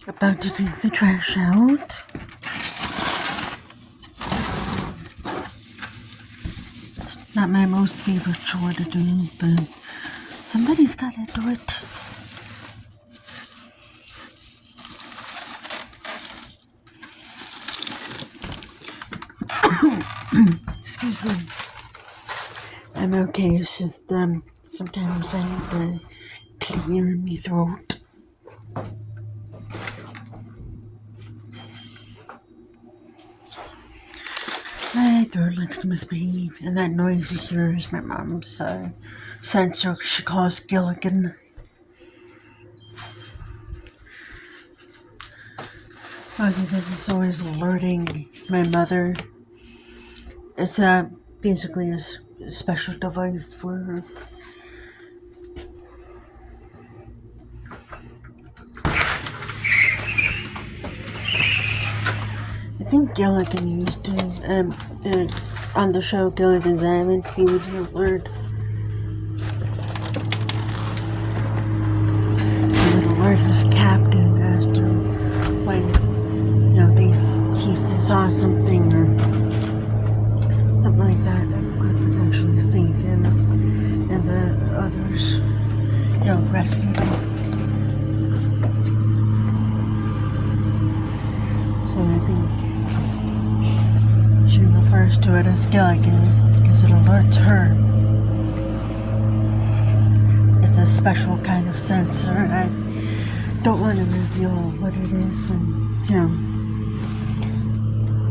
About to take the trash out. It's not my most favorite chore to do, but somebody's gotta do it. Excuse me. I'm okay, it's just, sometimes I need to clear my throat. My throat likes to misbehave, and that noise you hear is my mom's sensor she calls Gilligan. Mostly because it's always alerting my mother. It's basically a special device for her. I think Gilligan used to, on the show Gilligan's Island, he would alert his captain as to when, he saw something or something like that could potentially save him and the others, rescue him. So I think she refers to it as Gilligan because it alerts her. It's a special kind of sensor. I don't want to reveal what it is, and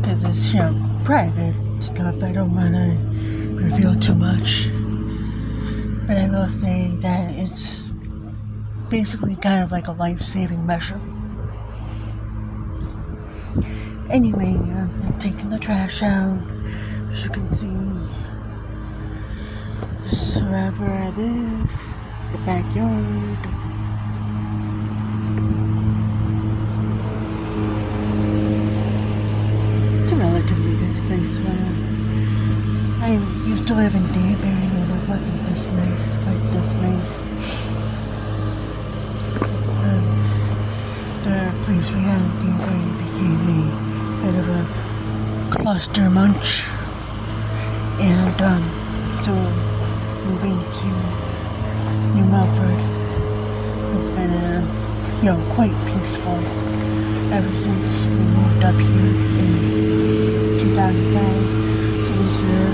because it's private stuff. I don't want to reveal too much, but I will say that it's basically kind of like a life-saving measure. Anyway, I'm taking the trash out. As you can see, this is around where I live, the backyard. It's a relatively nice place. I used to live in Danbury and it wasn't this nice, quite this nice. The place we had in Danbury became a bit of a cluster munch, and so moving to New Milford has been quite peaceful ever since we moved up here in 2005. So this year,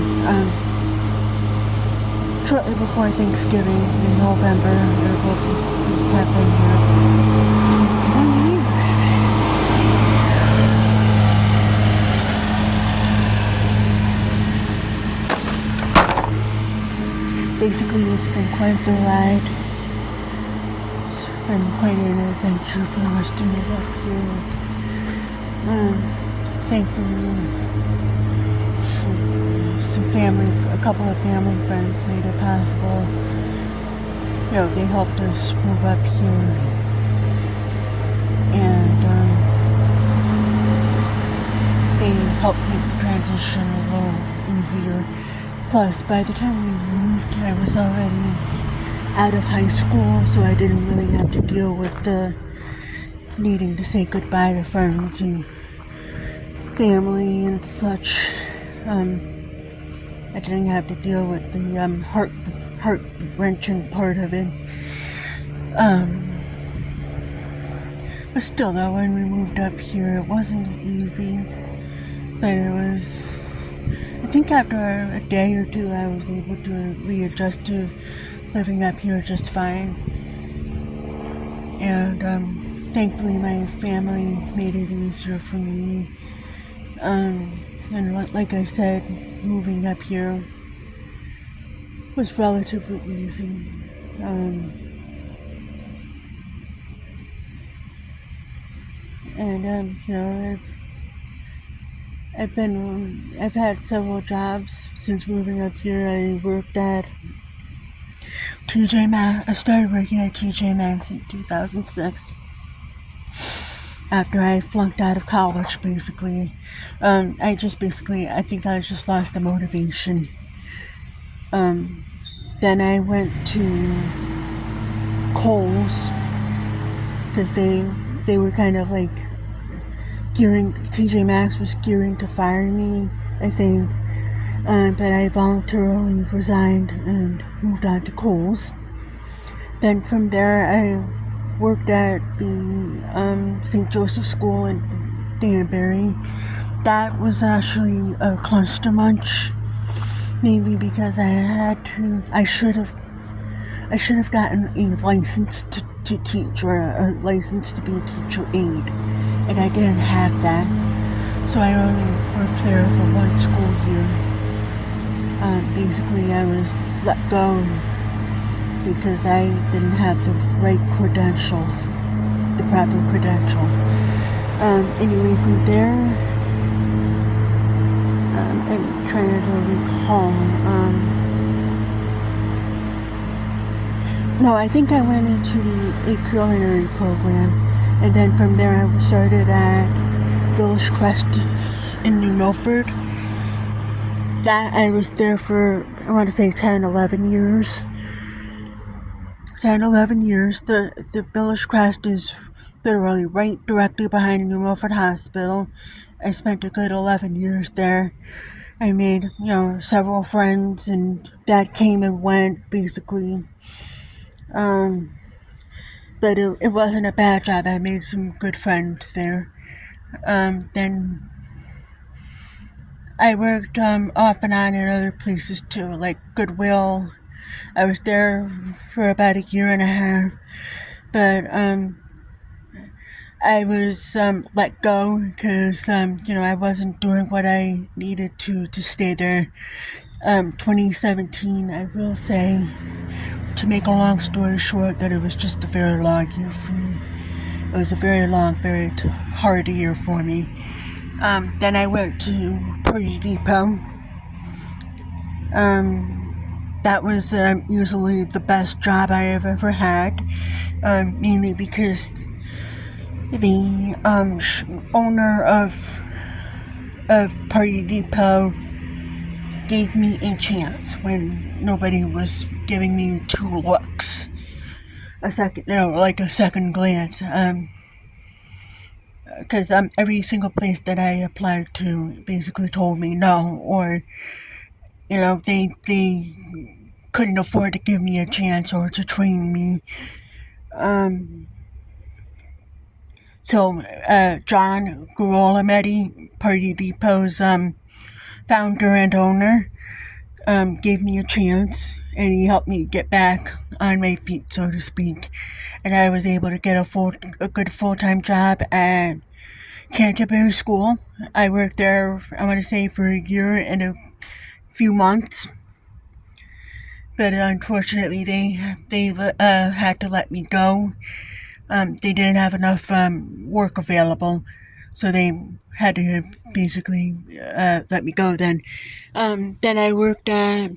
shortly before Thanksgiving in November, we have been here 21 years. Basically, it's been quite the ride. It's been quite an adventure for us to move up here. Thankfully, a couple of family friends made it possible. They helped us move up here, and they helped make the transition a little easier. Plus, by the time we moved, I was already out of high school, so I didn't really have to deal with the needing to say goodbye to friends and family and such. I didn't have to deal with the heart-wrenching part of it. But still, though, when we moved up here, it wasn't easy, but it was. I think after a day or two, I was able to readjust to living up here just fine. And thankfully, my family made it easier for me. And like I said, moving up here was relatively easy. I've had several jobs since moving up here. I worked at TJ Maxx. I started working at TJ Maxx in 2006. After I flunked out of college, basically. I think I just lost the motivation. Then I went to Kohl's because they they were kind of like TJ Maxx was gearing to fire me, I think. But I voluntarily resigned and moved on to Kohl's. Then from there, I worked at the St. Joseph School in Danbury. That was actually a cluster munch, mainly because I should have gotten a license to teach, or a license to be a teacher aide, and I didn't have that, so I only worked there for one school year. Basically, I was let go because I didn't have the right credentials, the proper credentials. Anyway, from there, I'm trying to recall. No, I think I went into a culinary program, and then from there I started at Village Crest in New Milford. That I was there for, I want to say 10, 11 years. 10, 11 years. The Village Crest is literally right directly behind New Milford Hospital. I spent a good 11 years there. I made, several friends, and that came and went, basically. But it wasn't a bad job. I made some good friends there. Then I worked off and on in other places too, like Goodwill. I was there for about a year and a half, but I was let go because I wasn't doing what I needed to stay there. 2017, I will say, to make a long story short, that it was just a very long year for me. It was a very long, very hard year for me. Then I went to Purdy Depot. That was easily the best job I have ever had, mainly because the owner of Purdy Depot gave me a chance when nobody was giving me two looks, a second glance. Because every single place that I applied to basically told me no, or they couldn't afford to give me a chance or to train me. So John Girolometi, Purdy Depot's founder and owner, gave me a chance, and he helped me get back on my feet, so to speak. And I was able to get a good full-time job at Canterbury School. I worked there, I want to say, for a year and a few months. But unfortunately, they had to let me go. They didn't have enough work available, so they had to basically let me go then. Then I worked at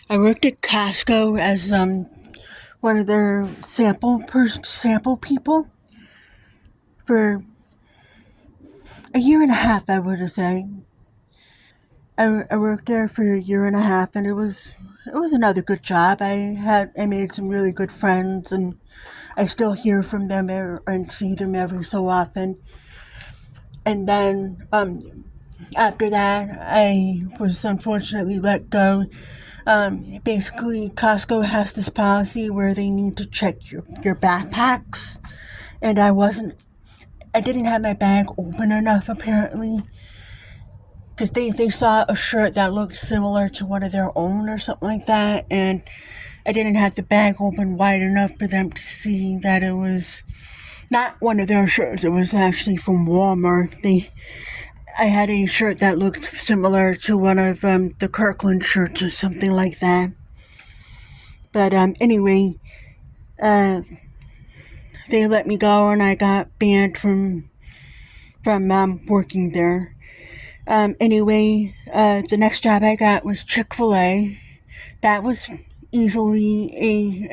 Costco as one of their sample people for a year and a half, I would say. I worked there for a year and a half, and it was another good job. I made some really good friends, and I still hear from them and see them every so often. And then after that, I was unfortunately let go. Basically, Costco has this policy where they need to check your backpacks, and I didn't have my bag open enough, apparently, because they saw a shirt that looked similar to one of their own or something like that, and I didn't have the bag open wide enough for them to see that it was not one of their shirts. It was actually from Walmart. I had a shirt that looked similar to one of the Kirkland shirts or something like that. But anyway, they let me go, and I got banned from working there. Anyway, the next job I got was Chick-fil-A. That was easily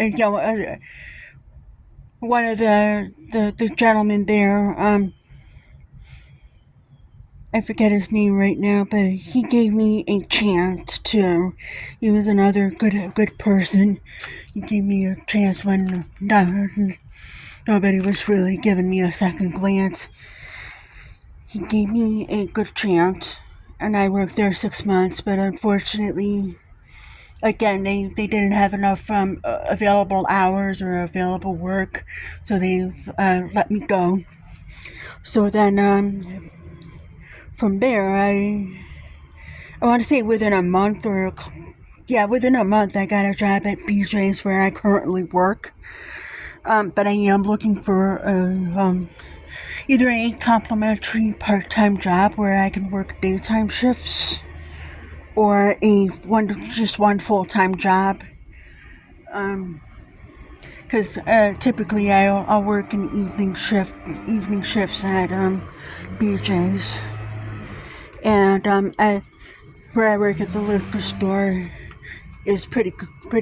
one of the gentlemen there I forget his name right now, but he gave me a chance too. He was another good person. He gave me a chance when nobody was really giving me a second glance. He gave me a good chance, and I worked there 6 months, but unfortunately, again, they didn't have enough available hours or available work, so they let me go. So then from there, I want to say within a month within a month, I got a job at BJ's where I currently work. But I am looking for either a complimentary part-time job where I can work daytime shifts, or just one full-time job. Because typically I'll work an evening shifts at BJ's, and where I work at the liquor store is pretty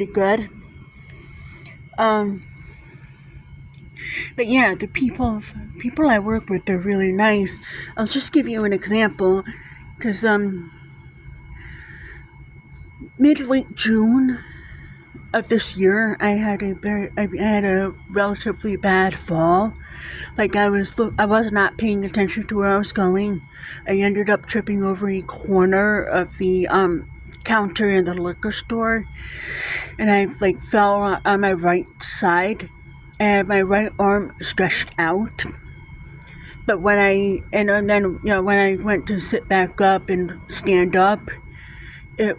good. But yeah, the people I work with, they're really nice. I'll just give you an example, because mid-late June of this year, I had a relatively bad fall. Like I was not paying attention to where I was going. I ended up tripping over a corner of the counter in the liquor store, and I fell on my right side, and my right arm stretched out. But when I went to sit back up and stand up, it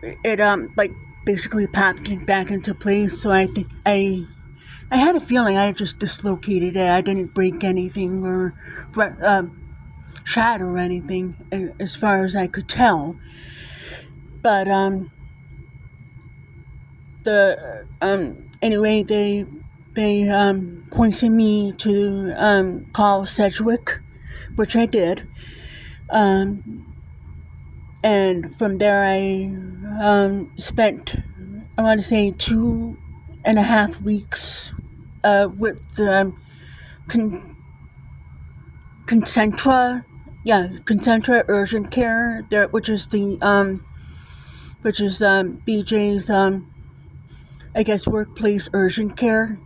basically popped back into place. So I think I had a feeling I just dislocated it. I didn't break anything or shatter anything, as far as I could tell. But anyway, they pointed me to call Sedgwick, which I did. And from there I spent, I want to say, 2.5 weeks with the Concentra Urgent Care, there, which is BJ's I guess workplace urgent care.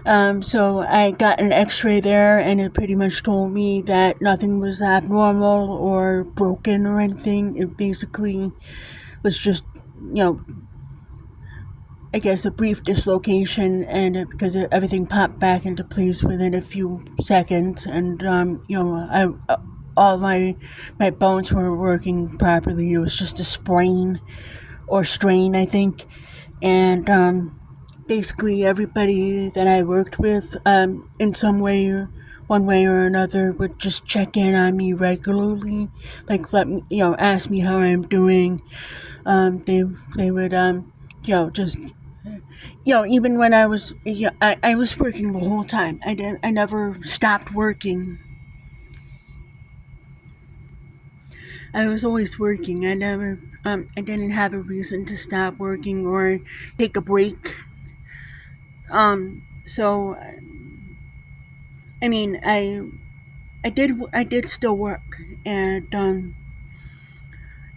So I got an x-ray there, and it pretty much told me that nothing was abnormal or broken or anything. It basically was just, I guess a brief dislocation, and because everything popped back into place within a few seconds, and all my bones were working properly. It was just a sprain or strain, I think, and basically everybody that I worked with, in some way, one way or another, would just check in on me regularly, let me, ask me how I'm doing. They would, just, even when I was, I was working the whole time. I never stopped working. I was always working. I didn't have a reason to stop working or take a break. So, I mean, I did still work, and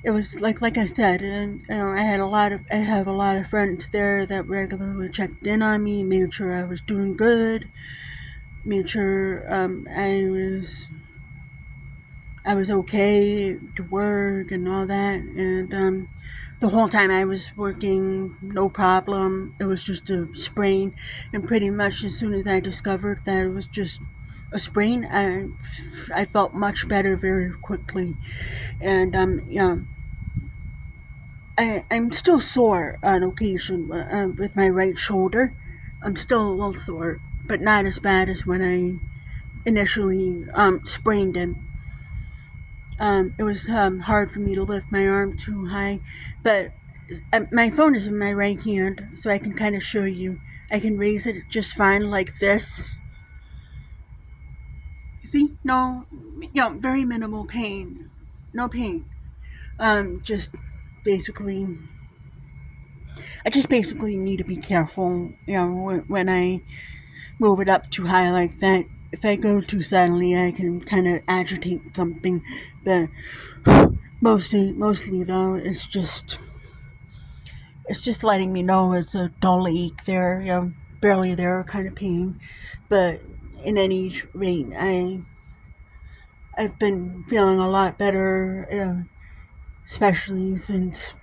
it was like I said, I have a lot of friends there that regularly checked in on me, made sure I was doing good, made sure I was okay to work and all that, and the whole time I was working, no problem. It was just a sprain, and pretty much as soon as I discovered that it was just a sprain, I felt much better very quickly, and I'm still sore on occasion with my right shoulder. I'm still a little sore, but not as bad as when I initially sprained it. It was hard for me to lift my arm too high, but my phone is in my right hand, so I can kind of show you. I can raise it just fine like this. See? No, very minimal pain. No pain. Just basically, I just basically need to be careful, when I move it up too high like that. if I go too suddenly, I can kind of agitate something. But mostly though, it's just letting me know it's a dull ache there, barely there kind of pain. But in any rate, I've been feeling a lot better, especially since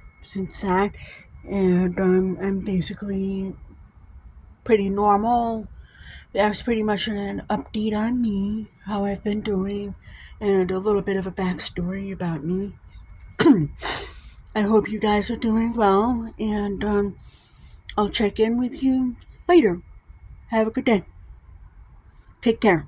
that, and I'm basically pretty normal. That's pretty much an update on me, how I've been doing, and a little bit of a backstory about me. I hope you guys are doing well, and I'll check in with you later. Have a good day. Take care.